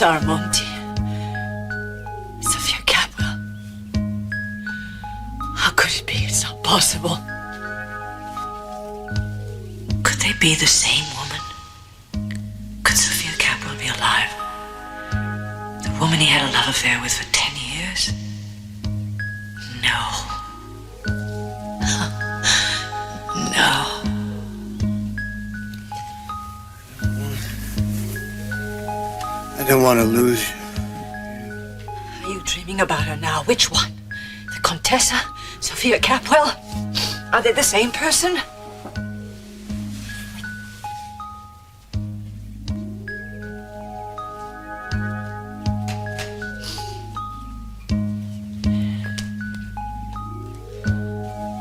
Sarmonti. Sophia Capwell. How could it be? It's not possible. Could they be the same woman? Could Sophia Capwell be alive? The woman he had a love affair with for 10 years? No. No. I don't want to lose you. Are you dreaming about her now? Which one? The Contessa? Sophia Capwell? Are they the same person?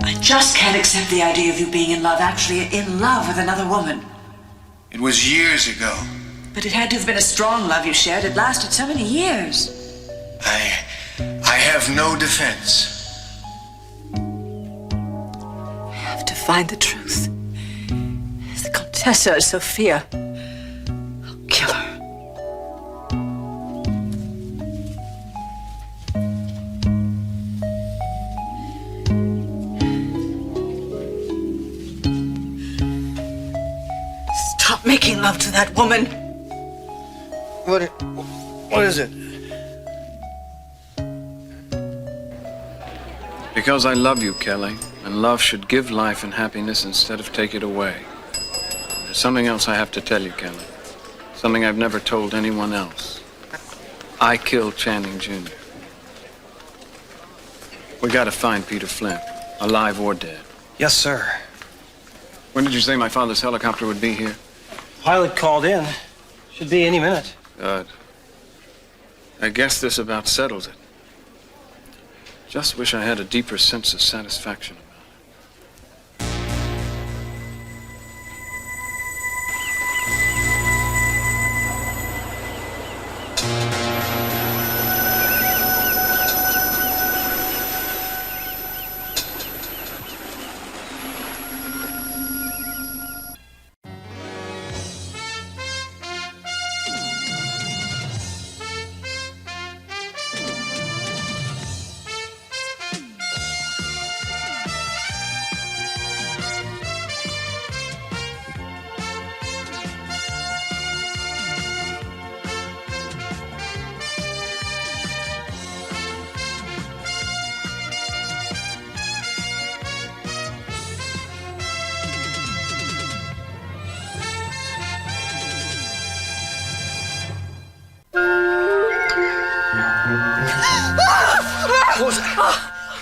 I just can't accept the idea of you being in love, actually in love with another woman. It was years ago. But it had to have been a strong love you shared. It lasted so many years. I have no defense. I have to find the truth. Is the Contessa or Sophia? I'll kill her. Stop making love to that woman. What is it? Because I love you, Kelly, and love should give life and happiness instead of take it away. There's something else I have to tell you, Kelly. Something I've never told anyone else. I killed Channing Jr. We gotta find Peter Flint, alive or dead. Yes, sir. When did you say my father's helicopter would be here? Pilot called in. Should be any minute. Good. I guess this about settles it. Just wish I had a deeper sense of satisfaction about it.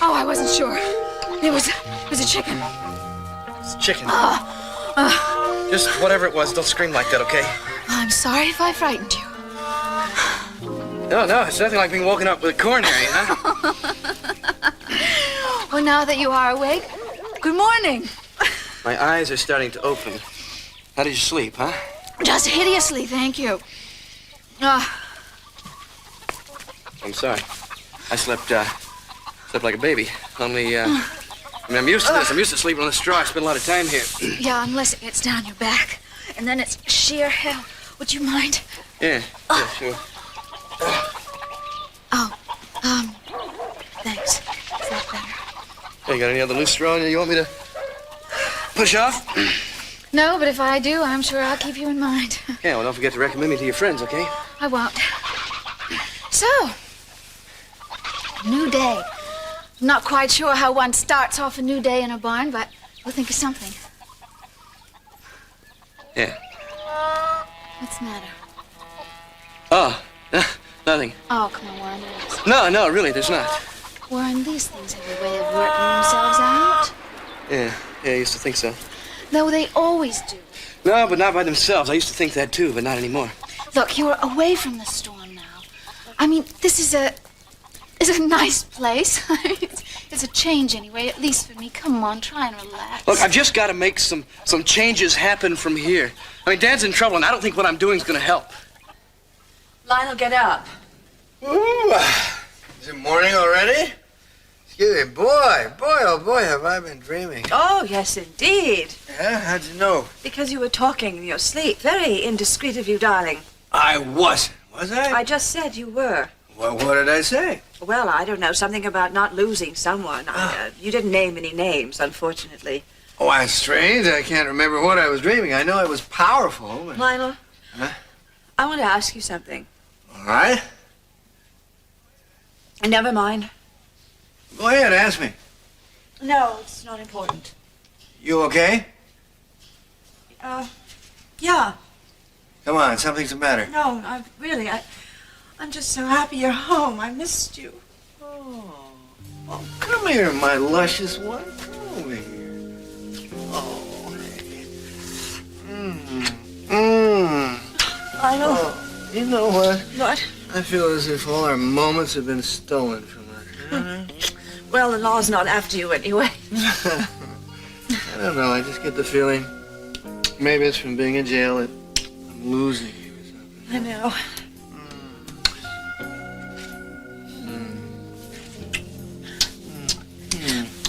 Oh, I wasn't sure. It was a chicken. It's chicken. Just whatever it was, don't scream like that, okay? I'm sorry if I frightened you. No, it's nothing like being woken up with a coronary, huh? Well, now that you are awake, good morning. My eyes are starting to open. How did you sleep, huh? Just hideously, thank you. I'm sorry. I slept like a baby. Only, I'm used to this. I'm used to sleeping on the straw. I spend a lot of time here. Yeah, unless it gets down your back. And then it's sheer hell. Would you mind? Yeah, sure. Thanks. Is that better? Hey, you got any other loose straw you want me to push off? No, but if I do, I'm sure I'll keep you in mind. Yeah, well, don't forget to recommend me to your friends, okay? I won't. So, new day. I'm not quite sure how one starts off a new day in a barn, but we'll think of something. Yeah. What's the matter? Oh, nothing. Oh, come on, Warren. No, really, there's not. Warren, these things have a way of working themselves out. Yeah, I used to think so. No, they always do. No, but not by themselves. I used to think that too, but not anymore. Look, you're away from the storm now. I mean, this is a nice place. It's a change anyway, at least for me. Come on, try and relax. Look, I've just got to make some changes happen from here. I mean, Dad's in trouble, and I don't think what I'm doing is going to help. Lionel, get up. Ooh, is it morning already? Excuse me, boy, oh boy, have I been dreaming. Oh, yes, indeed. Yeah, how'd you know? Because you were talking in your sleep. Very indiscreet of you, darling. I wasn't, Was I? I just said you were. Well, what did I say? Well, I don't know. Something about not losing someone. You didn't name any names, unfortunately. Oh, that's strange. I can't remember what I was dreaming. I know I was powerful. But... Lionel, Huh? I want to ask you something. All right. Never mind. Go ahead, ask me. No, it's not important. You okay? Yeah. Come on, something's the matter. No, I'm just so happy you're home. I missed you. Oh, come here, my luscious one. Come over here. Oh, hey. Lionel. Oh, you know what? What? I feel as if all our moments have been stolen from us. Well, the law's not after you anyway. I don't know. I just get the feeling maybe it's from being in jail that I'm losing you or something. I know.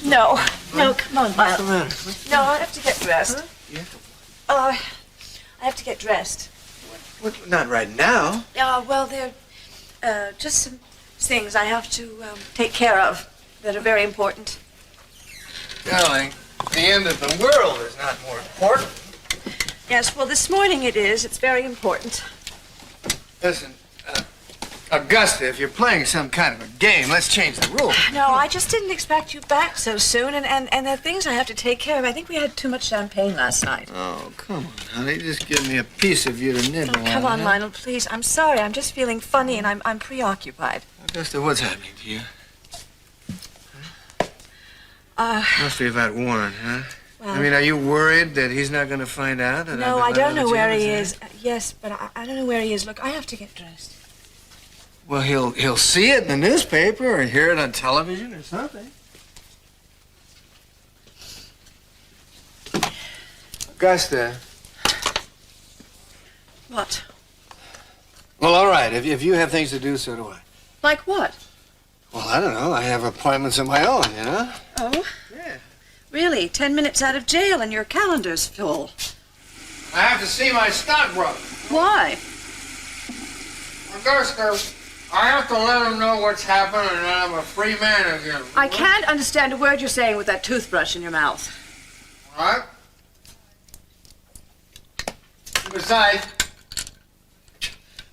No, come on, What's the Lionel. matter? No, I have to get dressed. Yeah. I have to get dressed. What? Not right now. Well, there are just some things I have to take care of that are very important. Darling, the end of the world is not more important. Yes, well, this morning it is. It's very important. Listen, Augusta, if you're playing some kind of a game, let's change the rules. No, I just didn't expect you back so soon, and there are things I have to take care of. I think we had too much champagne last night. Oh, come on, honey. Just give me a piece of you to nibble on. Come on, huh? Lionel, please. I'm sorry. I'm just feeling funny, and I'm preoccupied. Augusta, what's happening to you? Uh, Must be about Warren, huh? well, I mean, are you worried that he's not going to find out? That no, I've I been don't let know where out of he jail? is. Yes, but I don't know where he is. Look, I have to get dressed. Well, he'll see it in the newspaper or hear it on television or something. Augusta. What? Well, all right. If you have things to do, so do I. Like what? Well, I don't know. I have appointments of my own, you know? Oh? Yeah. Really? 10 minutes out of jail and your calendar's full. I have to see my stockbroker. Why? Augusta, I have to let him know what's happened and that I'm a free man again. I can't understand a word you're saying with that toothbrush in your mouth. All right? Besides,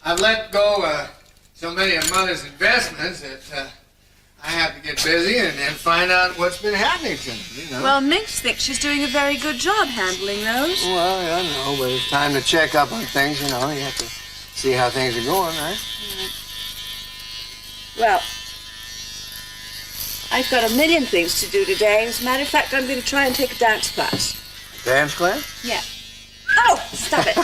I've let go so many of Mother's investments that I have to get busy and find out what's been happening to me, you know? Well, Minx thinks she's doing a very good job handling those. Well, I know, but it's time to check up on things, you know. You have to see how things are going, right? Well, I've got a million things to do today. As a matter of fact, I'm going to try and take a dance class. Dance class? Yeah. Oh, stop it.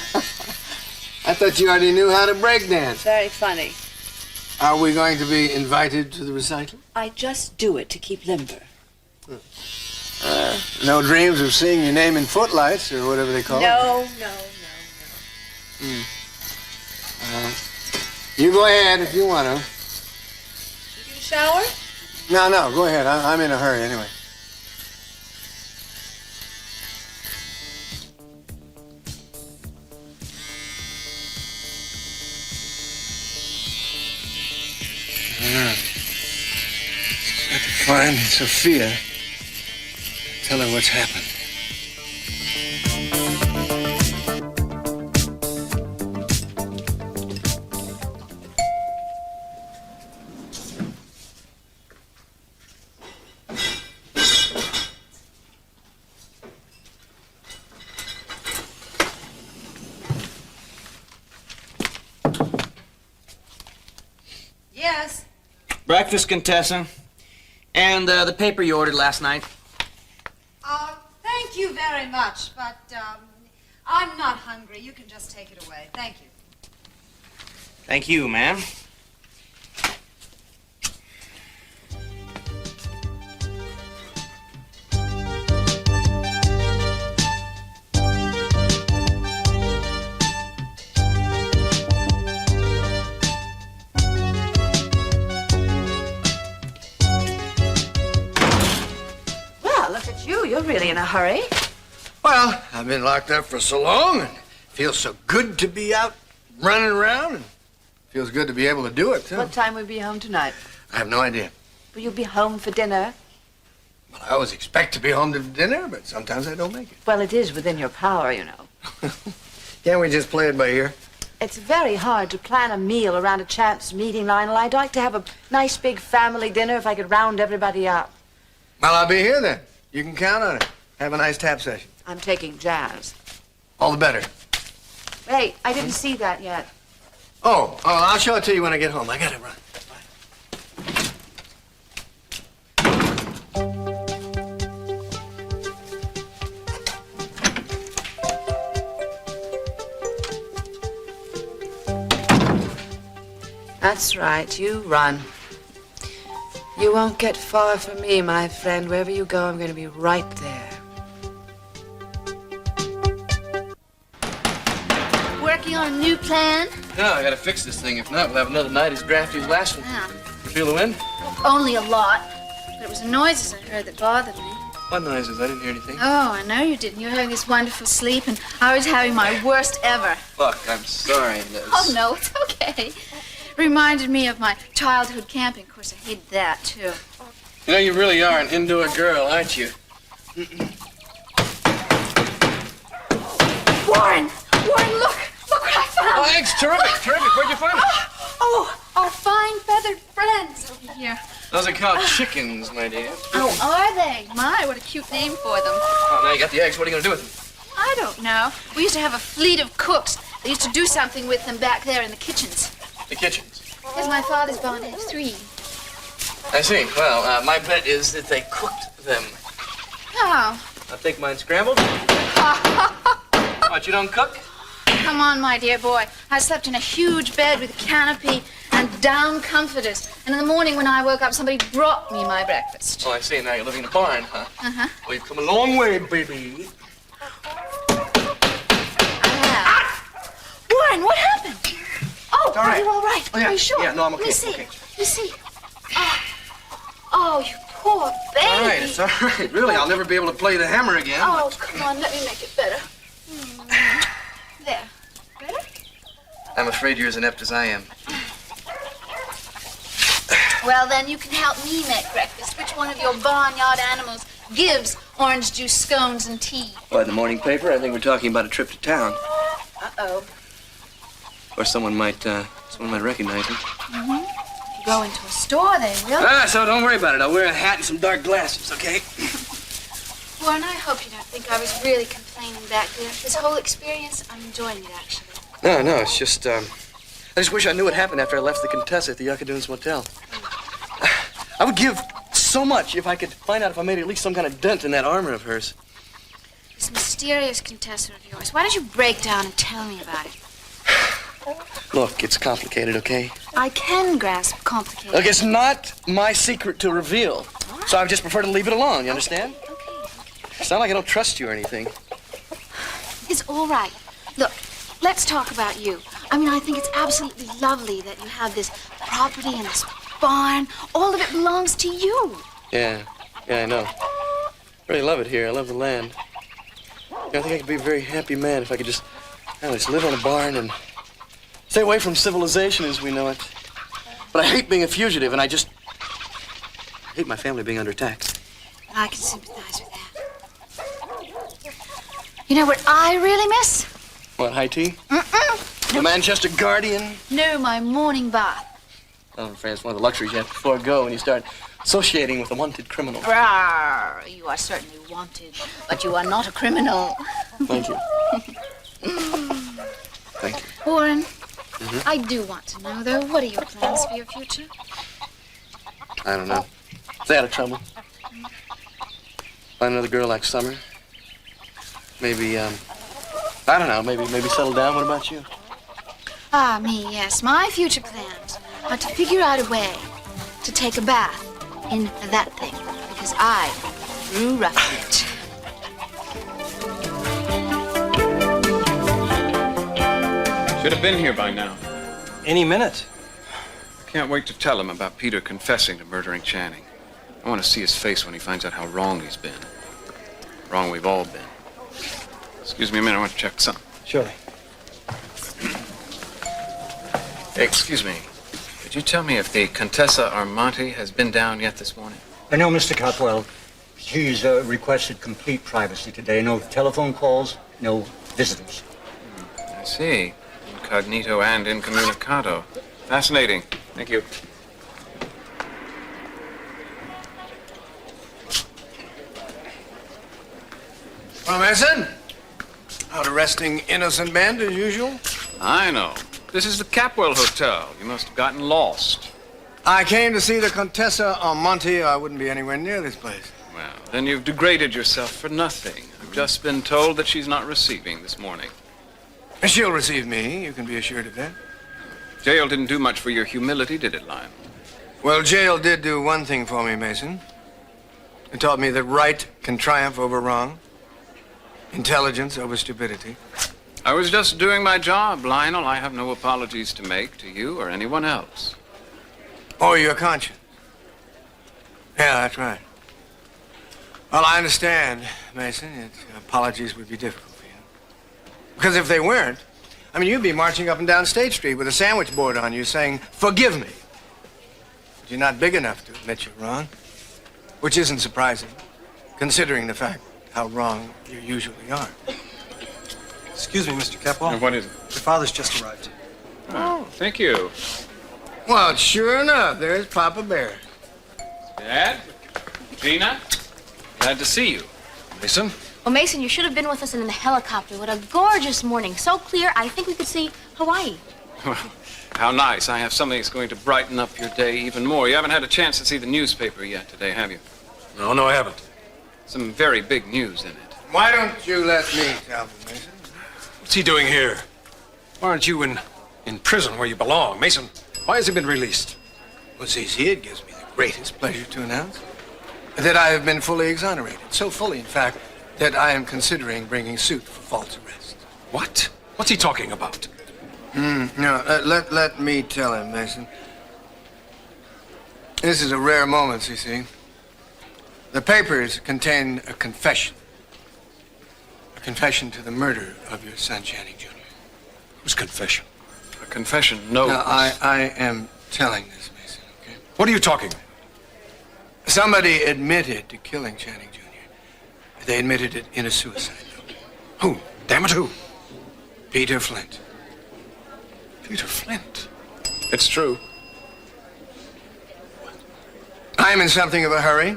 I thought you already knew how to break dance. Very funny. Are we going to be invited to the recital? I just do it to keep limber. No dreams of seeing your name in footlights or whatever they call it? No. You go ahead if you want to. You get a shower? No, go ahead. I'm in a hurry anyway. I have to find Sophia. Tell her what's happened. Yes. Breakfast, Contessa. And the paper you ordered last night. Thank you very much, but I'm not hungry. You can just take it away. Thank you. Thank you, ma'am. Well, look at you. You're really in a hurry. Well, I've been locked up for so long and it feels so good to be out running around and Feels good to be able to do it, too. What time will you be home tonight? I have no idea. Will you be home for dinner? Well, I always expect to be home to dinner, but sometimes I don't make it. Well, it is within your power, you know. Can't we just play it by ear? It's very hard to plan a meal around a chance meeting, Lionel. I'd like to have a nice big family dinner if I could round everybody up. Well, I'll be here then. You can count on it. Have a nice tap session. I'm taking jazz. All the better. Wait, I didn't see that yet. Oh, I'll show it to you when I get home. I gotta run. That's right, you run. You won't get far from me, my friend. Wherever you go, I'm going to be right there. Working on a new plan? No, I gotta fix this thing. If not, we'll have another night as drafty as last one. Yeah. You feel the wind? Only a lot. But it was the noises I heard that bothered me. What noises? I didn't hear anything. Oh, I know you didn't. You were having this wonderful sleep, and I was having my worst ever. Look, I'm sorry, Liz. Oh, no, it's okay. Reminded me of my childhood camping. Of course, I hated that, too. You know, you really are an indoor girl, aren't you? Warren! Warren, look! Look what I found! Oh, eggs! Terrific, terrific. Where'd you find them? Oh, our fine feathered friends over here. Those are called chickens, my dear. Oh, are they? My, what a cute name for them. Oh, now you got the eggs. What are you gonna do with them? I don't know. We used to have a fleet of cooks. They used to do something with them back there in the kitchens. The kitchens. Because my father's born at 3. I see. Well, my bet is that they cooked them. Oh. I'll take mine scrambled. What, you don't cook? Come on, my dear boy. I slept in a huge bed with a canopy and down comforters. And in the morning when I woke up, somebody brought me my breakfast. Oh, I see. Now you're living in a barn, huh? Uh-huh. Well, you've come a long way, baby. Warren, what happened? Oh, all right. are you all right? Oh, yeah. Are you sure? Yeah, no, I'm okay. Let me see. Okay. Let me see. Oh, you poor baby. All right, it's all right. Really, I'll never be able to play the hammer again. Oh, come on, let me make it better. There. Better? I'm afraid you're as inept as I am. Well, then you can help me make breakfast. Which one of your barnyard animals gives orange juice, scones, and tea? Why, the morning paper? I think we're talking about a trip to town. Uh-oh. Or someone might recognize me. Mm-hmm. If you go into a store, they will. So don't worry about it. I'll wear a hat and some dark glasses, okay? Warren, I hope you don't think I was really complaining back there. This whole experience, I'm enjoying it, actually. No, it's just, I just wish I knew what happened after I left the Contessa at the Yucca-Dunes Motel. I would give so much if I could find out if I made at least some kind of dent in that armor of hers. This mysterious Contessa of yours, why don't you break down and tell me about it? Look, it's complicated, okay? I can grasp complicated. Look, it's not my secret to reveal. So I just prefer to leave it alone, you understand? Okay. It's not like I don't trust you or anything. It's all right. Look, let's talk about you. I mean, I think it's absolutely lovely that you have this property and this barn. All of it belongs to you. Yeah, I know. I really love it here. I love the land. I think I could be a very happy man if I could just live on a barn and stay away from civilization as we know it. But I hate being a fugitive, and I hate my family being under attack. I can sympathize with that. You know what I really miss? What, high tea? Mm-mm. The Manchester Guardian? No, my morning bath. Oh, I'm afraid it's one of the luxuries you have to forego when you start associating with a wanted criminal. Rawr, you are certainly wanted, but you are not a criminal. Thank you. Thank you. Warren, I do want to know, though, what are your plans for your future? I don't know. Stay out of trouble. Find another girl like Summer. Maybe, I don't know, maybe settle down. What about you? Ah, me, yes. My future plans are to figure out a way to take a bath in that thing, because I grew rough in it. Should have been here by now. Any minute. I can't wait to tell him about Peter confessing to murdering Channing. I want to see his face when he finds out how wrong he's been. Wrong we've all been. Excuse me a minute, I want to check something. Surely. Excuse me. Could you tell me if the Contessa Armanti has been down yet this morning? No, Mr. Capwell. She's requested complete privacy today. No telephone calls, no visitors. I see. Incognito and incommunicado. Fascinating. Thank you. Well, Mason, out arresting innocent men as usual? I know. This is the Capwell Hotel. You must have gotten lost. I came to see the Contessa Armanti. I wouldn't be anywhere near this place. Well, then you've degraded yourself for nothing. I've just been told that she's not receiving this morning. She'll receive me, you can be assured of that. Jail didn't do much for your humility, did it, Lionel? Well, jail did do one thing for me, Mason. It taught me that right can triumph over wrong, intelligence over stupidity. I was just doing my job, Lionel. I have no apologies to make to you or anyone else. Or your conscience. Yeah, that's right. Well, I understand, Mason. Apologies would be difficult for you. Because if they weren't, I mean, you'd be marching up and down State Street with a sandwich board on you saying, "Forgive me." But you're not big enough to admit you're wrong, which isn't surprising, considering the fact how wrong you usually are. Excuse me, Mr. Capwell. What is it? Your father's just arrived. Oh, thank you. Well, sure enough, there's Papa Bear. Dad? Gina? Glad to see you. Mason? Well, Mason, you should have been with us in the helicopter. What a gorgeous morning. So clear, I think we could see Hawaii. Well, how nice. I have something that's going to brighten up your day even more. You haven't had a chance to see the newspaper yet today, have you? No, I haven't. Some very big news in it. Why don't you let me tell them, Mason? What's he doing here? Why aren't you in prison where you belong? Mason, why has he been released? Well, see, it gives me the greatest pleasure to announce that I have been fully exonerated. So fully, in fact, that I am considering bringing suit for false arrest. What? What's he talking about? No, let me tell him, Mason. This is a rare moment, you see. The papers contain a confession. A confession to the murder of your son, Channing Jr. Whose confession? A confession? No. Now, I am telling this, Mason, okay? What are you talking about? Somebody admitted to killing Channing Jr. They admitted it in a suicide note. Who? Damn it, who? Peter Flint. Peter Flint. It's true. I'm in something of a hurry.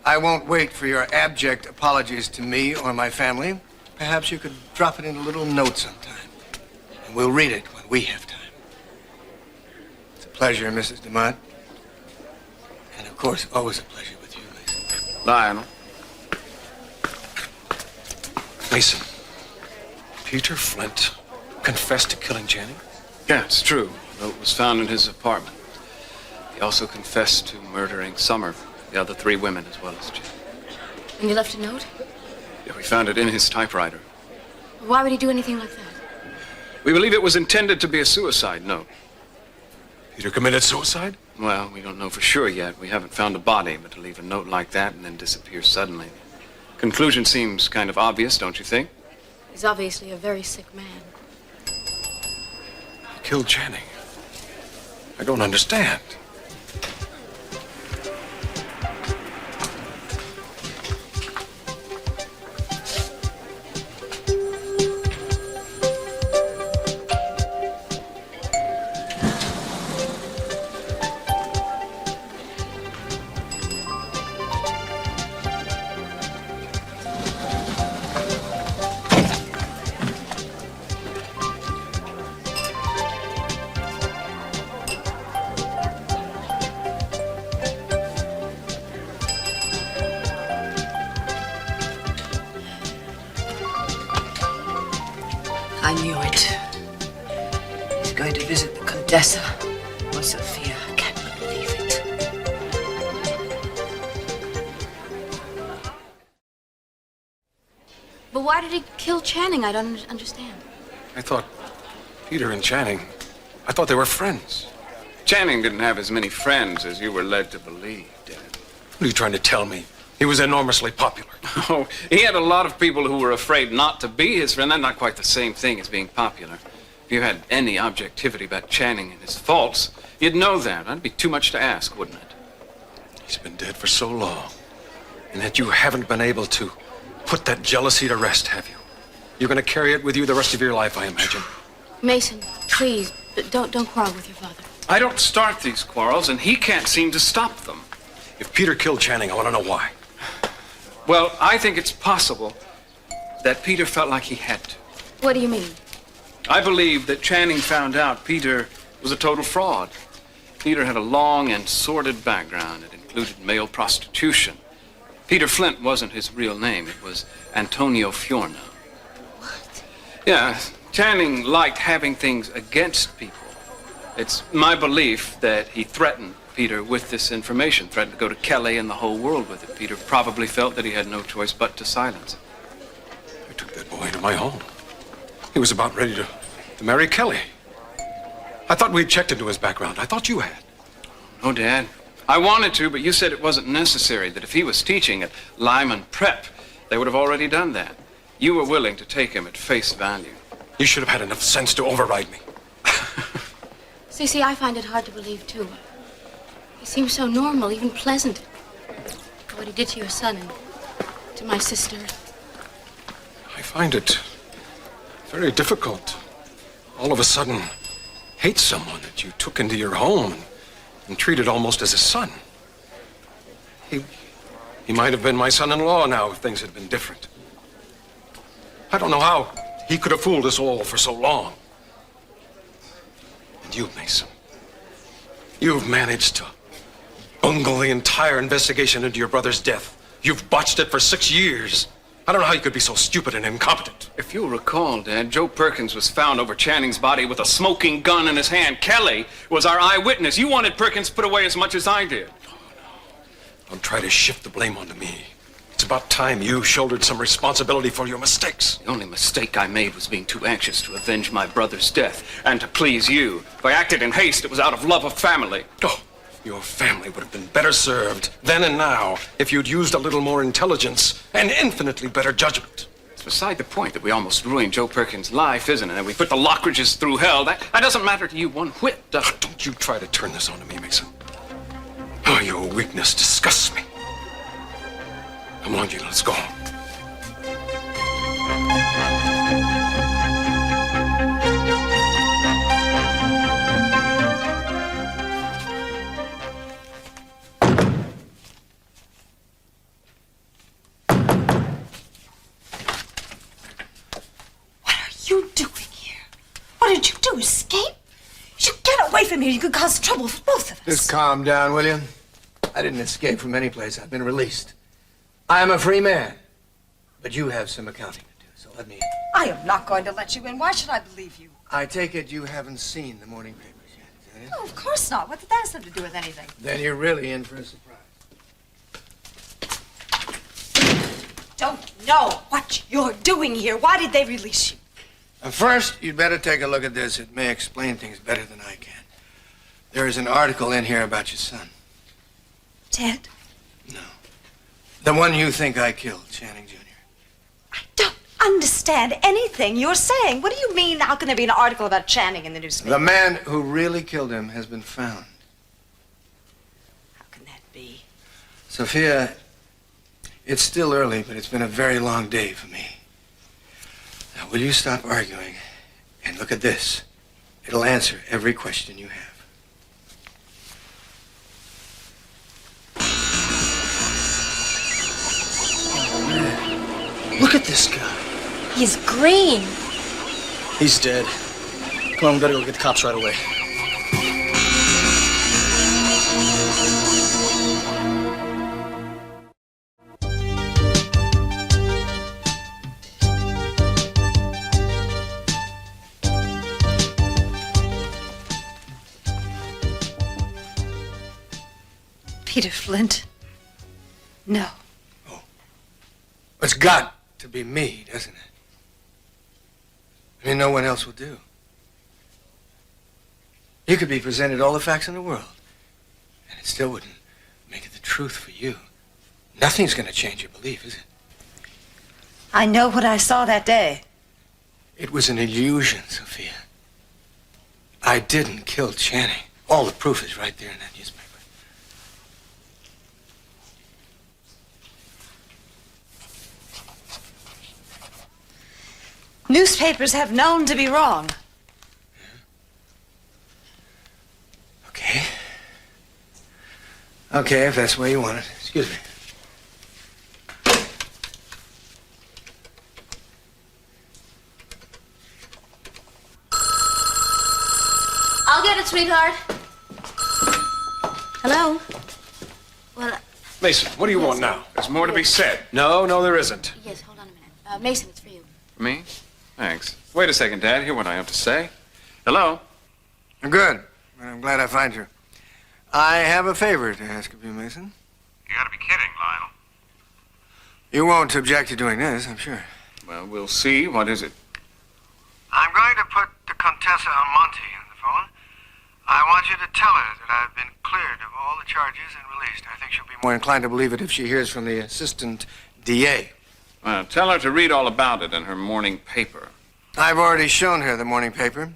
I won't wait for your abject apologies to me or my family. Perhaps you could drop it in a little note sometime. And we'll read it when we have time. It's a pleasure, Mrs. DeMott. And of course, always a pleasure with you, Mason. Lionel. Mason. Peter Flint confessed to killing Channing? Yeah, it's true. The note was found in his apartment. He also confessed to murdering Summer, the other 3 women, as well as Jim. And you left a note? Yeah, we found it in his typewriter. Why would he do anything like that? We believe it was intended to be a suicide note. Peter committed suicide? Well, we don't know for sure yet. We haven't found a body, but to leave a note like that and then disappear suddenly. Conclusion seems kind of obvious, don't you think? He's obviously a very sick man. He killed Channing. I don't understand. I knew it. He's going to visit the Contessa. Or Sophia. I can't believe it. But why did he kill Channing? I don't understand. I thought Peter and Channing, I thought they were friends. Channing didn't have as many friends as you were led to believe, Dad. What are you trying to tell me? He was enormously popular. Oh, he had a lot of people who were afraid not to be his friend. That's not quite the same thing as being popular. If you had any objectivity about Channing and his faults, you'd know that. That'd be too much to ask, wouldn't it? He's been dead for so long, and that you haven't been able to put that jealousy to rest, have you? You're going to carry it with you the rest of your life, I imagine. Mason, please, don't quarrel with your father. I don't start these quarrels, and he can't seem to stop them. If Peter killed Channing, I want to know why. Well, I think it's possible that Peter felt like he had to. What do you mean? I believe that Channing found out Peter was a total fraud. Peter had a long and sordid background. It included male prostitution. Peter Flint wasn't his real name. It was Antonio Fiorno. What? Yeah, Channing liked having things against people. It's my belief that he threatened Peter with this information, threatened to go to Kelly and the whole world with it. Peter probably felt that he had no choice but to silence it. I took that boy into my home. He was about ready to marry Kelly. I thought we'd checked into his background. I thought you had. No, Dad. I wanted to, but you said it wasn't necessary, that if he was teaching at Lyman Prep, they would have already done that. You were willing to take him at face value. You should have had enough sense to override me. See, I find it hard to believe, too. He seems so normal, even pleasant. What he did to your son and to my sister. I find it very difficult. All of a sudden, hate someone that you took into your home and treated almost as a son. He might have been my son-in-law now if things had been different. I don't know how he could have fooled us all for so long. And you, Mason, you've managed to bungle the entire investigation into your brother's death. You've botched it for 6 years. I don't know how you could be so stupid and incompetent. If you'll recall, Dad, Joe Perkins was found over Channing's body with a smoking gun in his hand. Kelly was our eyewitness. You wanted Perkins put away as much as I did. Oh, no. Don't try to shift the blame onto me. It's about time you shouldered some responsibility for your mistakes. The only mistake I made was being too anxious to avenge my brother's death and to please you. If I acted in haste, it was out of love of family. Oh, your family would have been better served then and now if you'd used a little more intelligence and infinitely better judgment. It's beside the point that we almost ruined Joe Perkins' life, isn't it? And we put the Lockridges through hell. That doesn't matter to you one whit, does it? Don't you try to turn this on to me, Mason. Oh, your weakness disgusts me. Come on, Gina, let's go. You doing here? What did you do? Escape? You should get away from here. You could cause trouble for both of us. Just calm down, William. I didn't escape from any place. I've been released. I am a free man. But you have some accounting to do, so let me in. I am not going to let you in. Why should I believe you? I take it you haven't seen the morning papers yet, is that it? No, of course not. What did that have to do with anything? Then you're really in for a surprise. Don't know what you're doing here. Why did they release you? First, you'd better take a look at this. It may explain things better than I can. There is an article in here about your son. Ted? No. The one you think I killed, Channing Jr. I don't understand anything you're saying. What do you mean, how can there be an article about Channing in the newspaper? The man who really killed him has been found. How can that be? Sophia, it's still early, but it's been a very long day for me. Now, will you stop arguing and look at this? It'll answer every question you have. Look at this guy. He's green. He's dead. Come on, we gotta go get the cops right away. Peter Flint? No. Oh. It's got to be me, doesn't it? I mean, no one else will do. You could be presented all the facts in the world, and it still wouldn't make it the truth for you. Nothing's going to change your belief, is it? I know what I saw that day. It was an illusion, Sophia. I didn't kill Channing. All the proof is right there in that newspaper. Newspapers have known to be wrong. Okay. Okay, if that's the way you want it. Excuse me. I'll get it, sweetheart. Hello? Well, Mason, what do you want now? There's more to be said. No, there isn't. yes, hold on a minute. Mason, it's for you. Me? Thanks. Wait a second, Dad. Hear what I have to say. Hello? Good. I'm glad I find you. I have a favor to ask of you, Mason. You gotta be kidding, Lionel. You won't object to doing this, I'm sure. Well, we'll see. What is it? I'm going to put the Contessa Almonte on the phone. I want you to tell her that I've been cleared of all the charges and released. I think she'll be more inclined to believe it if she hears from the assistant DA. Well, tell her to read all about it in her morning paper. I've already shown her the morning paper,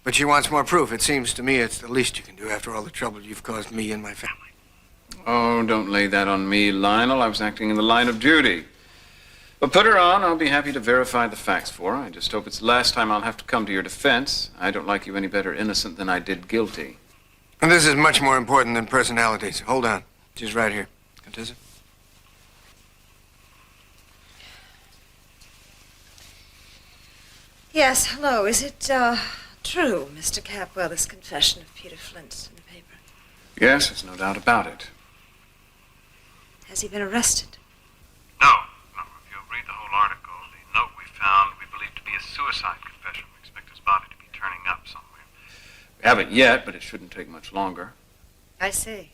but she wants more proof. It seems to me it's the least you can do after all the trouble you've caused me and my family. Oh, don't lay that on me, Lionel. I was acting in the line of duty. But put her on. I'll be happy to verify the facts for her. I just hope it's the last time I'll have to come to your defense. I don't like you any better innocent than I did guilty. And this is much more important than personalities. Hold on. She's right here. Contessa? Yes, hello. Is it, true, Mr. Capwell, this confession of Peter Flint's in the paper? Yes, there's no doubt about it. Has he been arrested? No. If you'll read the whole article, the note we found we believe to be a suicide confession. We expect his body to be turning up somewhere. We haven't yet, but it shouldn't take much longer. I see.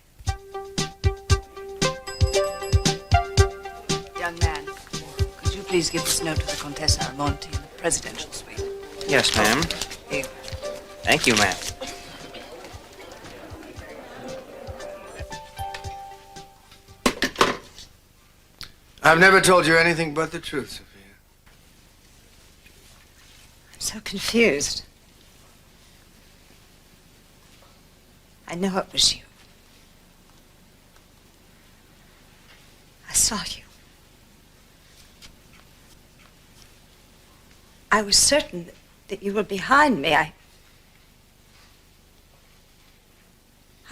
Young man, could you please give this note to the Contessa Almonte in the presidential suite? Yes, ma'am. Here. Thank you, ma'am. I've never told you anything but the truth, Sophia. I'm so confused. I know it was you. I saw you. I was certain that you were behind me. I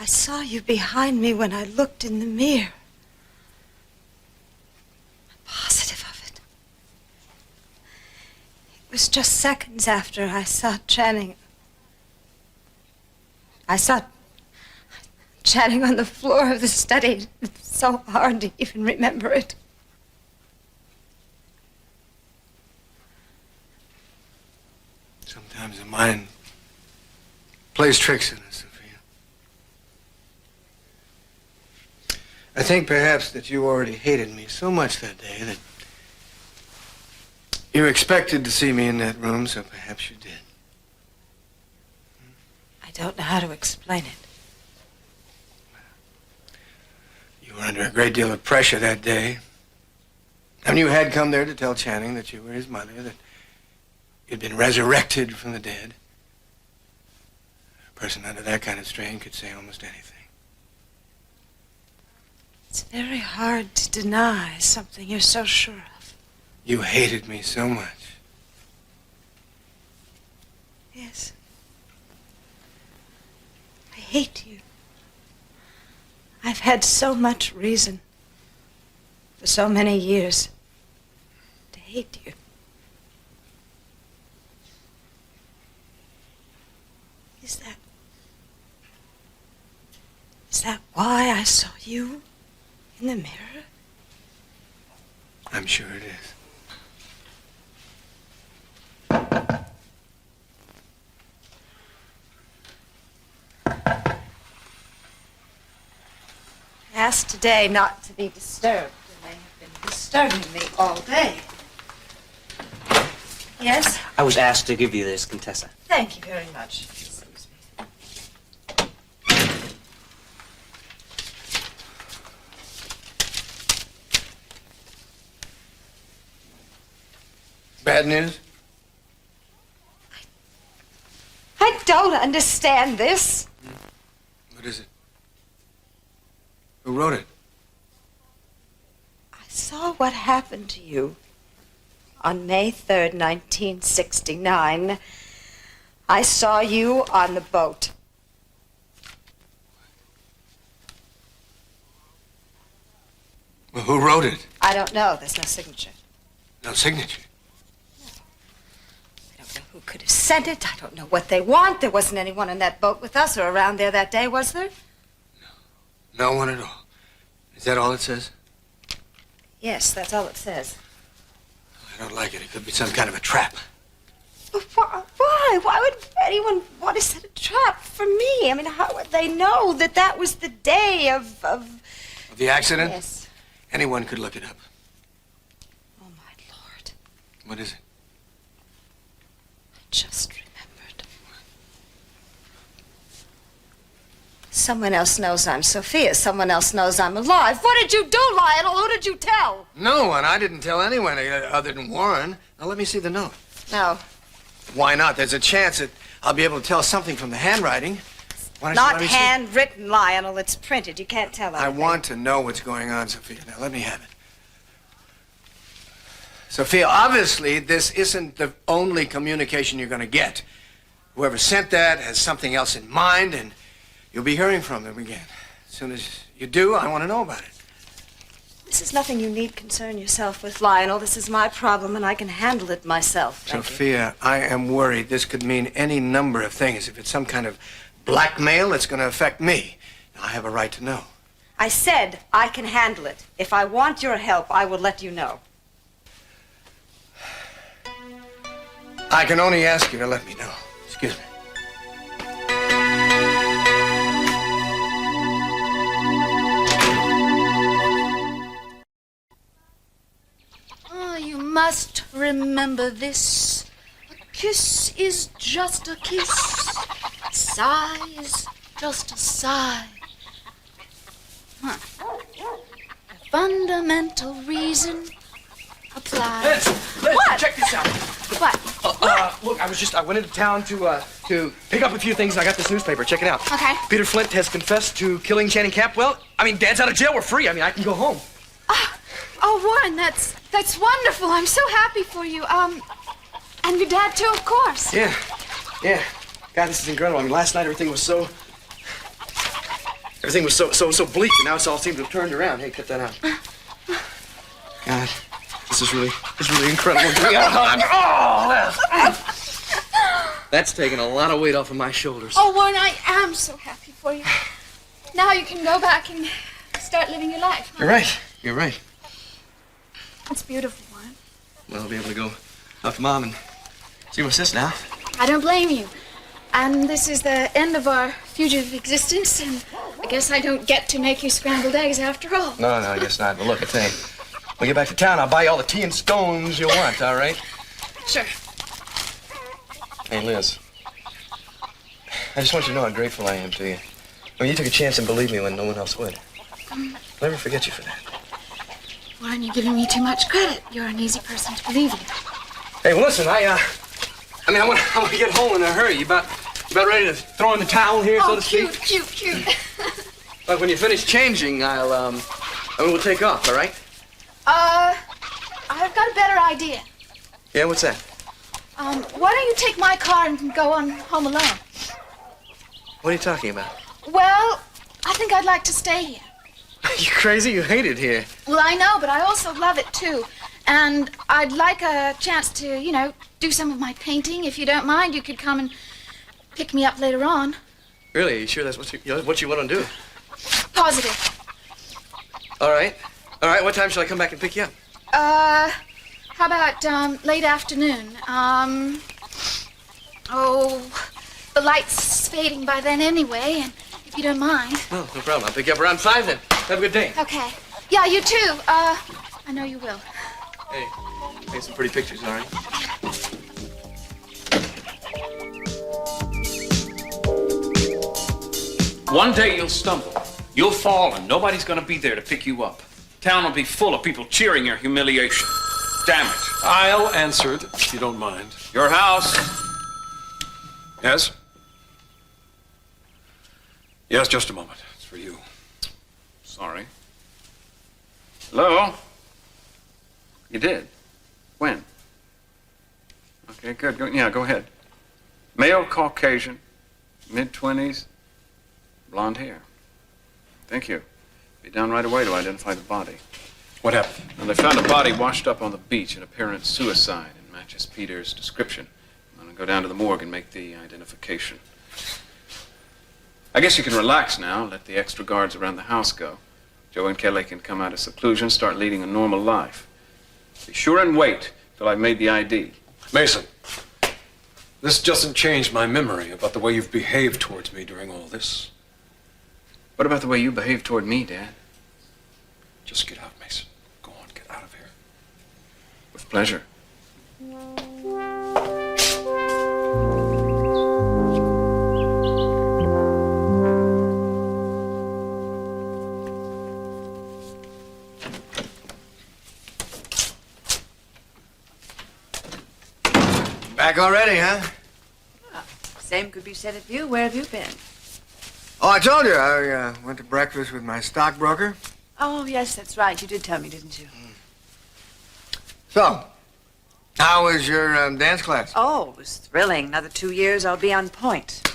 saw you behind me when I looked in the mirror. I'm positive of it. It was just seconds after I saw Channing. I saw Channing on the floor of the study. It's so hard to even remember it. Sometimes the mind plays tricks on us, Sophia. I think perhaps that you already hated me so much that day that you expected to see me in that room, so perhaps you did. I don't know how to explain it. You were under a great deal of pressure that day. And you had come there to tell Channing that you were his mother, that you'd been resurrected from the dead. A person under that kind of strain could say almost anything. It's very hard to deny something you're so sure of. You hated me so much. Yes. I hate you. I've had so much reason for so many years to hate you. Is that why I saw you in the mirror? I'm sure it is. I asked today not to be disturbed, and they have been disturbing me all day. Yes? I was asked to give you this, Contessa. Thank you very much. Excuse me. Bad news? I don't don't understand this. What is it? Who wrote it? I saw what happened to you on May 3rd, 1969. I saw you on the boat. Well, who wrote it? I don't know. There's no signature. No signature. I don't know who could have sent it. I don't know what they want. There wasn't anyone on that boat with us or around there that day, was there? No one at all. Is that all it says? Yes, that's all it says. I don't like it. It could be some kind of a trap. But why? Why would anyone want to set a trap for me? I mean, how would they know that that was the day of The accident? Yes. Anyone could look it up. Oh, my Lord. What is it? I just remembered. Someone else knows I'm Sophia. Someone else knows I'm alive. What did you do, Lionel? Who did you tell? No one. I didn't tell anyone other than Warren. Now, let me see the note. No. Why not? There's a chance that I'll be able to tell something from the handwriting. Why don't you Not let me see? handwritten, Lionel. It's printed. You can't tell I anything. want to know what's going on, Sophia. Now, let me have it. Sophia, obviously, this isn't the only communication you're going to get. Whoever sent that has something else in mind, and you'll be hearing from them again. As soon as you do, I want to know about it. This is nothing you need concern yourself with, Lionel. This is my problem, and I can handle it myself. Thank you. Sophia, I am worried this could mean any number of things. If it's some kind of blackmail, it's going to affect me. I have a right to know. I said I can handle it. If I want your help, I will let you know. I can only ask you to let me know. Excuse me. Oh, you must remember this. A kiss is just a kiss. A sigh is just a sigh. Huh. A fundamental reason applies. What? Check this out. What? Look, I went into town to pick up a few things, and I got this newspaper. Check it out. Okay. Peter Flint has confessed to killing Channing Capwell. I mean, Dad's out of jail. We're free. I mean, I can go home. Oh, Warren, that's wonderful. I'm so happy for you. And your dad too, of course. Yeah. God, this is incredible. I mean, last night everything was so bleak, and now it's all seemed to have turned around. Hey, cut that out. God, this is really incredible. That's taking a lot of weight off of my shoulders. Oh, Warren, I am so happy for you. Now you can go back and start living your life. Huh? You're right. It's beautiful, Warren. Well, I'll be able to go up to Mom and see my sis now. I don't blame you. And this is the end of our fugitive existence, and I guess I don't get to make you scrambled eggs after all. No, I guess not. But look, I tell you, when we get back to town, I'll buy you all the tea and scones you want, all right? Sure. Hey, Liz. I just want you to know how grateful I am to you. I mean, you took a chance and believed me when no one else would. I'll never forget you for that. Warren, you're giving me too much credit. You're an easy person to believe in. Hey, well, listen, I want to get home in a hurry. You about ready to throw in the towel here, so to speak? Cute. But when you finish changing, we'll take off, all right? I've got a better idea. Yeah, what's that? Why don't you take my car and go on home alone? What are you talking about? Well, I think I'd like to stay here. You crazy? You hate it here. Well, I know, but I also love it, too. And I'd like a chance to, do some of my painting. If you don't mind, you could come and pick me up later on. Really? Are you sure that's what you want to do? Positive. All right. What time shall I come back and pick you up? How about, late afternoon? The light's fading by then anyway, and if you don't mind. Oh, no problem. I'll pick you up around 5 then. Have a good day. Okay. Yeah, you too. I know you will. Hey, take some pretty pictures, all right? One day you'll stumble. You'll fall, and nobody's gonna be there to pick you up. Town will be full of people cheering your humiliation. Damn it. I'll answer it, if you don't mind. Your house. Yes? Yes, just a moment. It's for you. Sorry. Hello? You did? When? Okay, good. Go ahead. Male, Caucasian, mid-20s, blonde hair. Thank you. Be down right away to identify the body. What happened? And they found a body washed up on the beach, an apparent suicide, and matches Peter's description. I'm going to go down to the morgue and make the identification. I guess you can relax now, let the extra guards around the house go. Joe and Kelly can come out of seclusion, start leading a normal life. Be sure and wait till I've made the ID. Mason, this doesn't change my memory about the way you've behaved towards me during all this. What about the way you behaved toward me, Dad? Just get out, Mason. Go on, get out of here. With pleasure. Back already, huh? Well, same could be said of you. Where have you been? Oh, I told you. I went to breakfast with my stockbroker. Oh, yes, that's right. You did tell me, didn't you? So, how was your dance class? Oh, it was thrilling. Another 2 years, I'll be on point.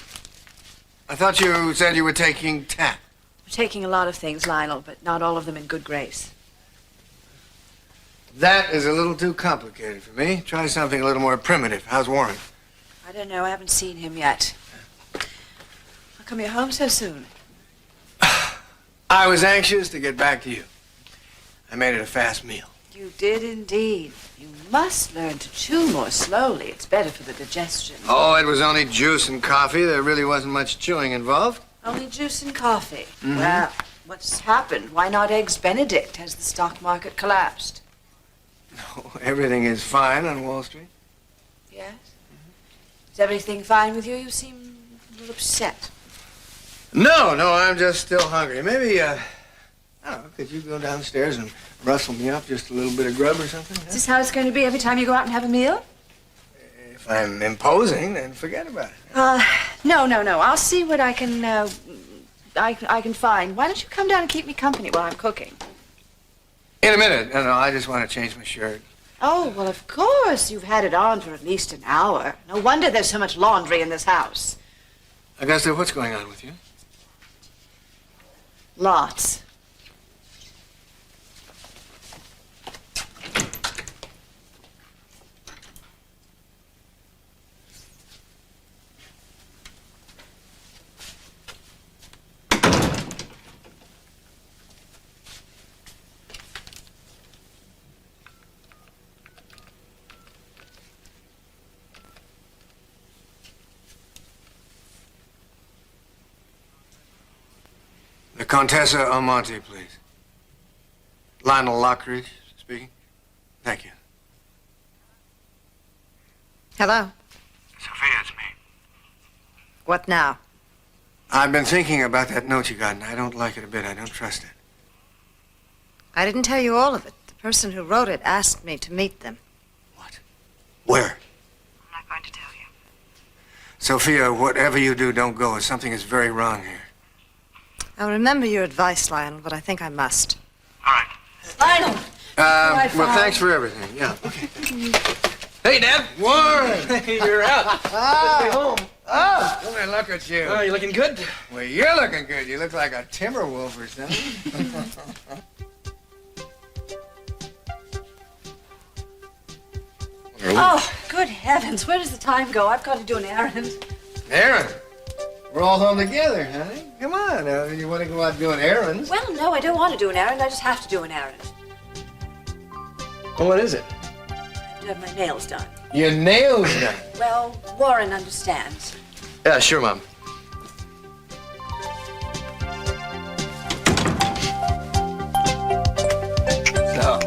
I thought you said you were taking tap. I'm taking a lot of things, Lionel, but not all of them in good grace. That is a little too complicated for me. Try something a little more primitive. How's Warren? I don't know. I haven't seen him yet. How come you're home so soon? I was anxious to get back to you. I made it a fast meal. You did indeed. You must learn to chew more slowly. It's better for the digestion. Oh, it was only juice and coffee. There really wasn't much chewing involved. Only juice and coffee. Mhm. Well, what's happened? Why not Eggs Benedict? Has the stock market collapsed? No, everything is fine on Wall Street. Yes? Is everything fine with you? You seem a little upset. No, I'm just still hungry. Maybe, I don't know, could you go downstairs and rustle me up just a little bit of grub or something? Is this how it's going to be every time you go out and have a meal? If I'm imposing, then forget about it. No. I'll see what I can, I can find. Why don't you come down and keep me company while I'm cooking? In a minute. No, I just want to change my shirt. Oh, well, of course. You've had it on for at least an hour. No wonder there's so much laundry in this house. Augusta, what's going on with you? Lots. The Contessa Almonte, please. Lionel Lockridge speaking. Thank you. Hello. Sophia, it's me. What now? I've been thinking about that note you got, and I don't like it a bit. I don't trust it. I didn't tell you all of it. The person who wrote it asked me to meet them. Where? I'm not going to tell you. Sophia, whatever you do, don't go. Something is very wrong here. I'll remember your advice, Lionel, but I think I must. Lionel! Well, thanks for everything. Yeah. Okay. Hey, Dad. Warren! You're out. Good to be home. Oh, come here, look at you. Oh, you looking good? Well, you're looking good. You look like a timber wolf or something. Oh, good heavens. Where does the time go? I've got to do an errand. Aaron, we're all home together, honey. Come on, you want to go out doing errands? Well, no, I don't want to do an errand. I just have to do an errand. Well, what is it? I have to have my nails done. Your nails done. Well, Warren understands. Yeah, sure, Mom. So.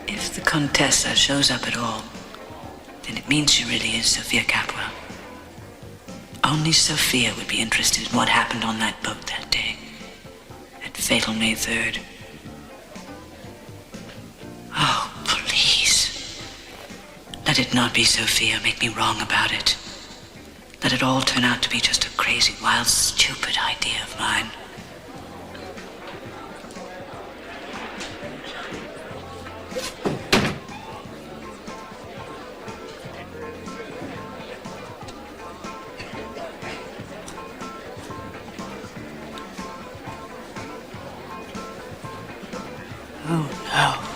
If the Contessa shows up at all, then it means she really is Sophia Capwell. Only Sophia would be interested in what happened on that boat that day, that fatal May 3rd. Oh, please. Let it not be Sophia. Make me wrong about it. Let it all turn out to be just a crazy, wild, stupid idea of mine. Oh, no.